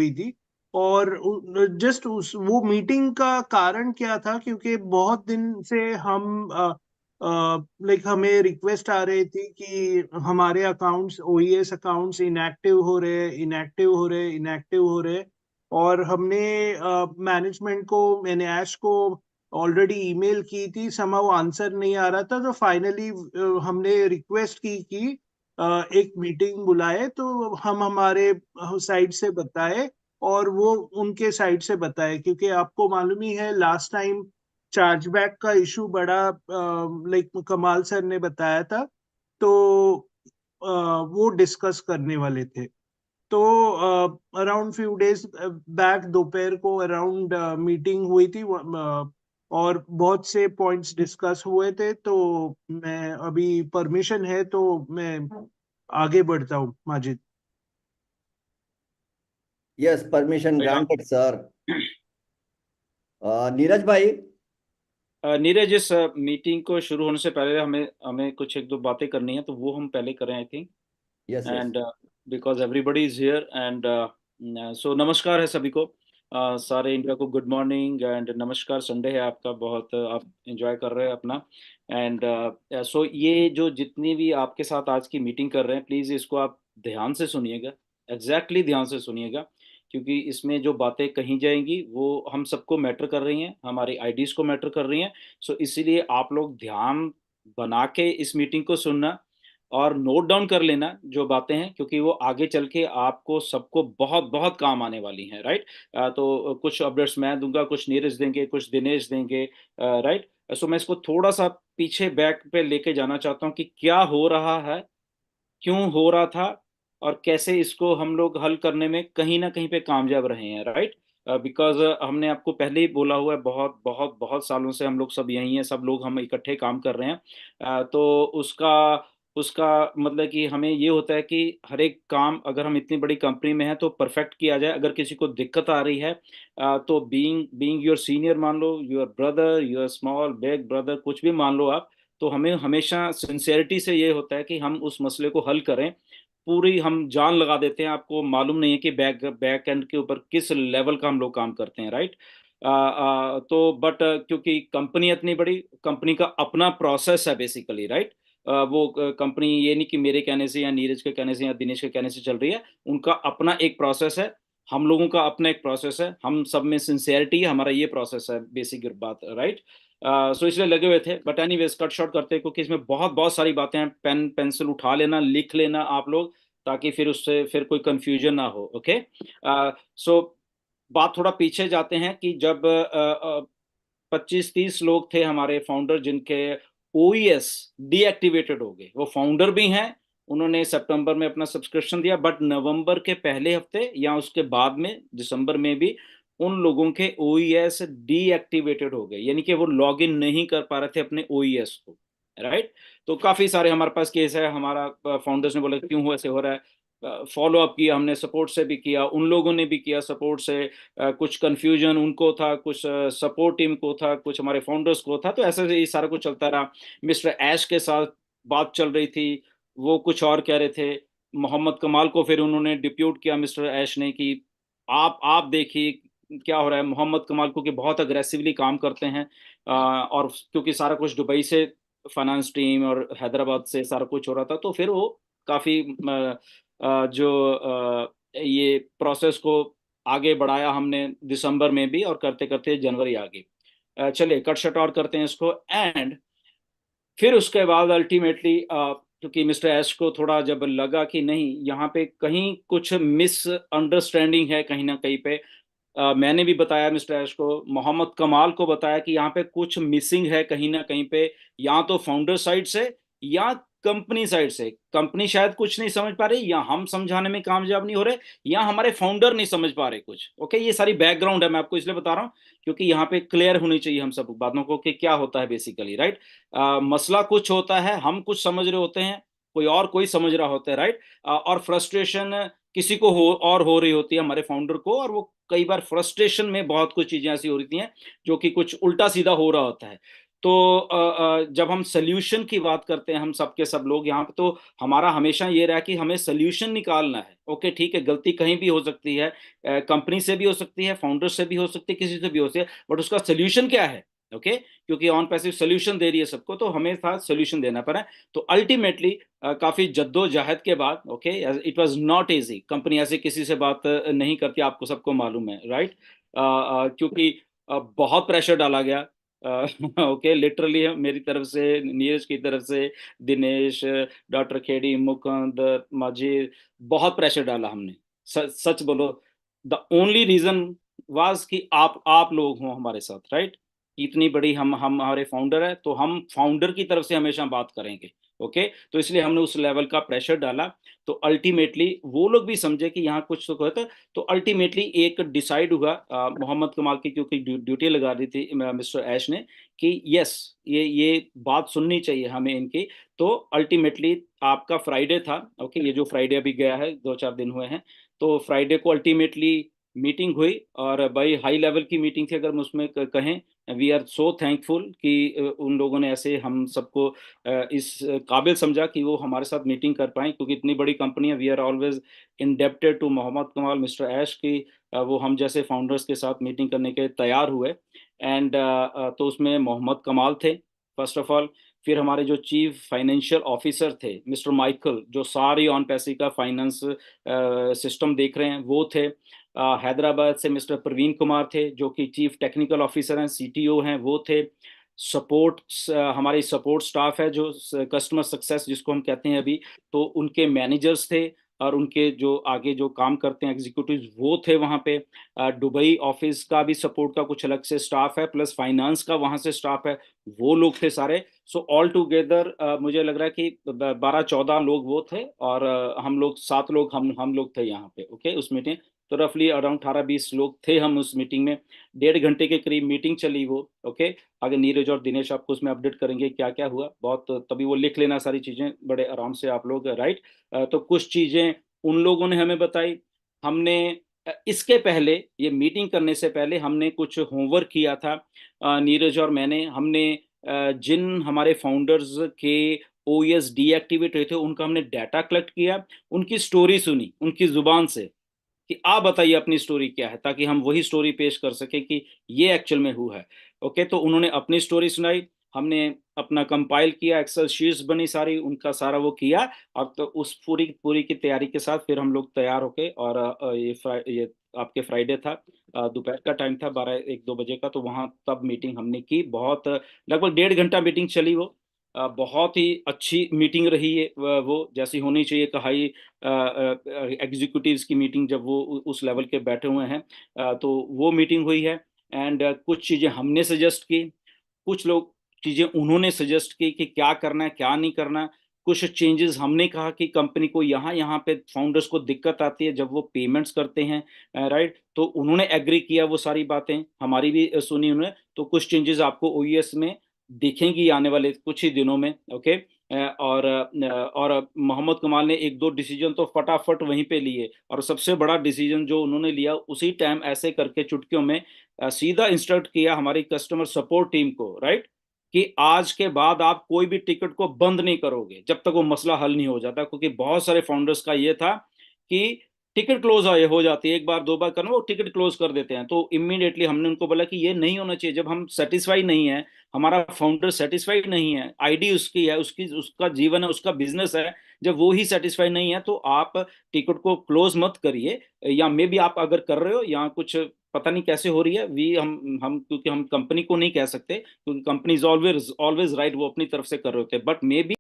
हुई थी। और जस्ट उस वो मीटिंग का कारण क्या था, क्योंकि बहुत दिन से हम लाइक हमें रिक्वेस्ट आ रही थी कि हमारे अकाउंट्स, ओईएस अकाउंट्स इनएक्टिव हो रहे, इनएक्टिव हो रहे, इनएक्टिव हो रहे। और हमने मैनेजमेंट को, मैंने ऐश को ऑलरेडी ईमेल की थी, समहाउ आंसर नहीं आ रहा था। तो फाइनली हमने रिक्वेस्ट की कि एक मीटिंग बुलाए, तो हम हमारे साइड से बताए और वो उनके साइड से बताए। क्योंकि आपको मालूम ही है, लास्ट टाइम चार्जबैक का इशू बड़ा लाइक कमाल सर ने बताया था। तो वो डिस्कस करने वाले थे। तो अराउंड फ्यू डेज बैक दोपहर को अराउंड मीटिंग हुई थी, और बहुत से पॉइंट्स डिस्कस हुए थे। तो मैं अभी परमिशन है तो मैं आगे बढ़ता हूँ, माजिद। यस, परमिशन या ग्रांटेड सर। नीरज भाई। नीरज, इस मीटिंग को शुरू होने से पहले हमें हमें कुछ एक दो बातें करनी है, तो वो हम पहले करें I think. Yes yes. And because everybody is here and so नमस्कार है सभी को। सारे इंडिया को गुड मॉर्निंग एंड नमस्कार। संडे है आपका, बहुत आप एंजॉय कर रहे हैं अपना। एंड सो ये जो जितनी भी आपके साथ आज की मीटिंग कर रहे हैं, प्लीज़ इसको आप ध्यान से सुनिएगा, एग्जैक्टली ध्यान से सुनिएगा। क्योंकि इसमें जो बातें कही जाएंगी वो हम सबको मैटर कर रही हैं, हमारी आईडीज को मैटर कर रही हैं। सो इसीलिए आप लोग ध्यान बना के इस मीटिंग को सुनना और नोट डाउन कर लेना जो बातें हैं, क्योंकि वो आगे चल के आपको सबको बहुत बहुत काम आने वाली हैं, राइट। तो कुछ अपडेट्स मैं दूंगा, कुछ नीरज देंगे, कुछ दिनेश देंगे, राइट। सो मैं इसको थोड़ा सा पीछे बैक पे लेके जाना चाहता हूँ कि क्या हो रहा है, क्यों हो रहा था, और कैसे इसको हम लोग हल करने में कहीं ना कहीं पे कामयाब रहे हैं, राइट। बिकॉज हमने आपको पहले ही बोला हुआ है, बहुत बहुत बहुत सालों से हम लोग सब यहीं हैं, सब लोग हम इकट्ठे काम कर रहे हैं। तो उसका उसका मतलब कि हमें ये होता है कि हर एक काम अगर हम इतनी बड़ी कंपनी में हैं तो परफेक्ट किया जाए। अगर किसी को दिक्कत आ रही है तो बीइंग बीइंग योर सीनियर मान लो, your brother, your small big brother, कुछ भी मान लो आप, तो हमें हमेशा सिंसेरिटी से ये होता है कि हम उस मसले को हल करें। पूरी हम जान लगा देते हैं, आपको मालूम नहीं है कि बैक बैक एंड के ऊपर किस लेवल का हम लोग काम करते हैं, राइट। तो बट क्योंकि कंपनी इतनी बड़ी, कंपनी का अपना प्रोसेस है बेसिकली, राइट। वो कंपनी ये नहीं कि मेरे कहने से या नीरज के कहने से या दिनेश के कहने से चल रही है, उनका अपना एक प्रोसेस है। हम लोगों का अपना एक प्रोसेस है, हम सब में सिंसियरिटी है, हमारा ये प्रोसेस है, बेसिक बात, राइट। सो इसलिए लगे हुए थे, बट एनीवेज कट शॉर्ट करते हैं, क्योंकि इसमें बहुत बहुत सारी बातें हैं। पेन पेंसिल उठा लेना, लिख लेना आप लोग, ताकि फिर उससे फिर कोई कंफ्यूजन ना हो, ओके। सो बात थोड़ा पीछे जाते हैं कि जब 25-30 लोग थे हमारे फाउंडर जिनके ओईएस डीएक्टिवेटेड हो गए। वो फाउंडर भी हैं, उन्होंने सितंबर में अपना सब्सक्रिप्शन दिया, बट नवंबर के पहले हफ्ते या उसके बाद में दिसंबर में भी उन लोगों के ओईएस डीएक्टिवेटेड हो गए, यानी कि वो लॉग इन नहीं कर पा रहे थे अपने ओईएस को, राइट। तो काफी सारे हमारे पास केस है, हमारा फाउंडर्स ने बोला क्यों हो ऐसे हो रहा है। फॉलो अप किया हमने, सपोर्ट से भी किया, उन लोगों ने भी किया सपोर्ट से। कुछ कंफ्यूजन उनको था, कुछ सपोर्ट टीम को था, कुछ हमारे फाउंडर्स को था, तो ऐसे ये सारा कुछ चलता रहा। मिस्टर ऐश के साथ बात चल रही थी, वो कुछ और कह रहे थे। मोहम्मद कमाल को फिर उन्होंने डिप्यूट किया मिस्टर ऐश ने कि आप देखिए क्या हो रहा है। मोहम्मद कमाल को कि बहुत अग्रेसिवली काम करते हैं, और क्योंकि सारा कुछ दुबई से फाइनेंस टीम और हैदराबाद से सारा कुछ हो रहा था, तो फिर वो काफी जो ये प्रोसेस को आगे बढ़ाया हमने दिसंबर में भी, और करते करते जनवरी आ गई। चलिए कट शट और करते हैं इसको। एंड फिर उसके बाद अल्टीमेटली क्योंकि मिस्टर एस को थोड़ा जब लगा कि नहीं, यहाँ पे कहीं कुछ मिस अंडरस्टैंडिंग है कहीं ना कहीं पे, मैंने भी बताया मिस्टर ऐश को, मोहम्मद कमाल को बताया कि यहाँ पे कुछ मिसिंग है कहीं ना कहीं पे, या तो फाउंडर साइड से या कंपनी साइड से। कंपनी शायद कुछ नहीं समझ पा रही, या हम समझाने में कामयाब नहीं हो रहे, या हमारे फाउंडर नहीं समझ पा रहे कुछ। ओके, ये सारी बैकग्राउंड है, मैं आपको इसलिए बता रहा हूँ क्योंकि यहाँ पे क्लियर होनी चाहिए हम सब बातों को कि क्या होता है बेसिकली, राइट। मसला कुछ होता है, हम कुछ समझ रहे होते हैं, कोई समझ रहा होता है, राइट। और फ्रस्ट्रेशन किसी को हो रही होती है, हमारे फाउंडर को, और वो कई बार फ्रस्ट्रेशन में बहुत कुछ चीजें ऐसी हो रही हैं जो कि कुछ उल्टा सीधा हो रहा होता है। तो जब हम सोल्यूशन की बात करते हैं, हम सबके सब लोग यहाँ पे, तो हमारा हमेशा ये रहा कि हमें सोल्यूशन निकालना है। ओके ठीक है, गलती कहीं भी हो सकती है, कंपनी से भी हो सकती है, फाउंडर से भी हो सकती है, किसी से भी हो सकती है, बट उसका सोल्यूशन क्या है? ओके क्योंकि ऑन पैसिव सोल्यूशन दे रही है सबको, तो हमें था सोल्यूशन देना पड़ा। तो अल्टीमेटली काफी जद्दोजहद के बाद, okay it was not easy. Company ऐसे किसी से बात नहीं करती, आपको सबको मालूम है, राइट? क्योंकि बहुत प्रेशर डाला गया। ओके लिटरली मेरी तरफ से, नीरज की तरफ से, दिनेश, डॉक्टर खेड़ी, मुकुंद, माजिद, बहुत प्रेशर डाला हमने। सच बोलो, द ओनली रीजन वाज कि आप लोग हो हमारे साथ, राइट? इतनी बड़ी हम हमारे फाउंडर है, तो हम फाउंडर की तरफ से हमेशा बात करेंगे। ओके तो इसलिए हमने उस लेवल का प्रेशर डाला। तो अल्टीमेटली वो लोग भी समझे कि यहाँ कुछ तो होता। तो अल्टीमेटली एक डिसाइड हुआ, मोहम्मद कमाल की क्योंकि ड्यूटी लगा दी थी मिस्टर ऐश ने, कि यस ये बात सुननी चाहिए हमें इनकी। तो अल्टीमेटली आपका फ्राइडे था, ओके ये जो फ्राइडे अभी गया है, 2-4 दिन हुए हैं, तो फ्राइडे को अल्टीमेटली मीटिंग हुई, और भाई हाई लेवल की मीटिंग थी अगर उसमें कहें। वी आर सो थैंकफुल कि उन लोगों ने ऐसे हम सबको इस काबिल समझा कि वो हमारे साथ मीटिंग कर पाए, क्योंकि इतनी बड़ी कंपनी है। We are always indebted to Mohammed Kamal, Mr ऐश की वो हम जैसे फाउंडर्स के साथ मीटिंग करने के तैयार हुए। एंड तो उसमें मोहम्मद कमाल थे फर्स्ट ऑफ ऑल। फिर हमारे जो चीफ फाइनेंशियल ऑफिसर थे मिस्टर माइकल, जो सारी ऑन पैसे का फाइनेंस सिस्टम देख रहे हैं, वो थे। हैदराबाद से मिस्टर प्रवीण कुमार थे, जो कि चीफ टेक्निकल ऑफिसर हैं, सीटीओ हैं, वो थे। सपोर्ट, हमारी सपोर्ट स्टाफ है जो कस्टमर सक्सेस जिसको हम कहते हैं अभी, तो उनके मैनेजर्स थे, और उनके जो आगे जो काम करते हैं एग्जीक्यूटिव, वो थे वहाँ पे। दुबई ऑफिस का भी सपोर्ट का कुछ अलग से स्टाफ है, प्लस फाइनेंस का वहाँ से स्टाफ है, वो लोग थे सारे। सो ऑल टुगेदर मुझे लग रहा है कि 12-14 लोग वो थे, और हम लोग 7 लोग हम लोग थे यहाँ पे, ओके उस मीटिंग। तो रफली अराउंड 18-20 लोग थे हम उस मीटिंग में। 1.5 घंटे के करीब मीटिंग चली वो, ओके। आगे नीरज और दिनेश आपको उसमें अपडेट करेंगे क्या क्या हुआ, बहुत तभी वो लिख लेना सारी चीजें बड़े आराम से आप लोग, राइट? तो कुछ चीजें उन लोगों ने हमें बताई। हमने इसके पहले, ये मीटिंग करने से पहले हमने कुछ होमवर्क किया था, नीरज और मैंने। हमने जिन हमारे फाउंडर्स के ओएस डीएक्टिवेट हुए थे, उनका हमने डाटा कलेक्ट किया, उनकी स्टोरी सुनी उनकी जुबान से, कि आप बताइए अपनी स्टोरी क्या है, ताकि हम वही स्टोरी पेश कर सके कि ये एक्चुअल में हुआ है। ओके तो उन्होंने अपनी स्टोरी सुनाई, हमने अपना कंपाइल किया, एक्सेल शीट्स बनी सारी, उनका सारा वो किया। और तो उस पूरी पूरी की तैयारी के साथ फिर हम लोग तैयार होके, और ये आपके फ्राइडे था, दोपहर का टाइम था, 12-1-2 बजे का, तो वहाँ तब मीटिंग हमने की। बहुत लगभग 1.5 घंटा मीटिंग चली वो। बहुत ही अच्छी मीटिंग रही है वो, जैसी होनी चाहिए कि हाई एग्जीक्यूटिव्स की मीटिंग जब वो उस लेवल के बैठे हुए हैं। तो वो मीटिंग हुई है। एंड कुछ चीज़ें हमने सजेस्ट की, कुछ लोग चीज़ें उन्होंने सजेस्ट की कि क्या करना है क्या नहीं करना। कुछ चेंजेस हमने कहा कि कंपनी को यहाँ यहाँ पे फाउंडर्स को दिक्कत आती है जब वो पेमेंट्स करते हैं, राइट? तो उन्होंने एग्री किया, वो सारी बातें हमारी भी सुनी उन्होंने। तो कुछ चेंजेस आपको ओईएस में दिखेंगी आने वाले कुछ ही दिनों में, ओके। और मोहम्मद कमाल ने 1-2 डिसीजन तो फटाफट वहीं पे लिए, और सबसे बड़ा डिसीजन जो उन्होंने लिया उसी टाइम ऐसे करके चुटकियों में सीधा इंस्ट्रक्ट किया हमारी कस्टमर सपोर्ट टीम को, राइट? कि आज के बाद आप कोई भी टिकट को बंद नहीं करोगे जब तक वो मसला हल नहीं हो जाता, क्योंकि बहुत सारे फाउंडर्स का ये था कि टिकट क्लोज हो जाती है, 1 बार 2 बार करना वो टिकट क्लोज कर देते हैं। तो इमीडिएटली हमने उनको बोला कि ये नहीं होना चाहिए। जब हम सेटिस्फाई नहीं है, हमारा फाउंडर सेटिस्फाइड नहीं है, आईडी उसकी है, उसका जीवन है, उसका बिजनेस है, जब वो ही सेटिस्फाई नहीं है, तो आप टिकट को क्लोज मत करिए। या मे बी आप अगर कर रहे हो या कुछ पता नहीं कैसे हो रही है, वी हम क्योंकि हम कंपनी को नहीं कह सकते, क्योंकि company is always always right, वो अपनी तरफ से कर रहे होते हैं, बट मे बी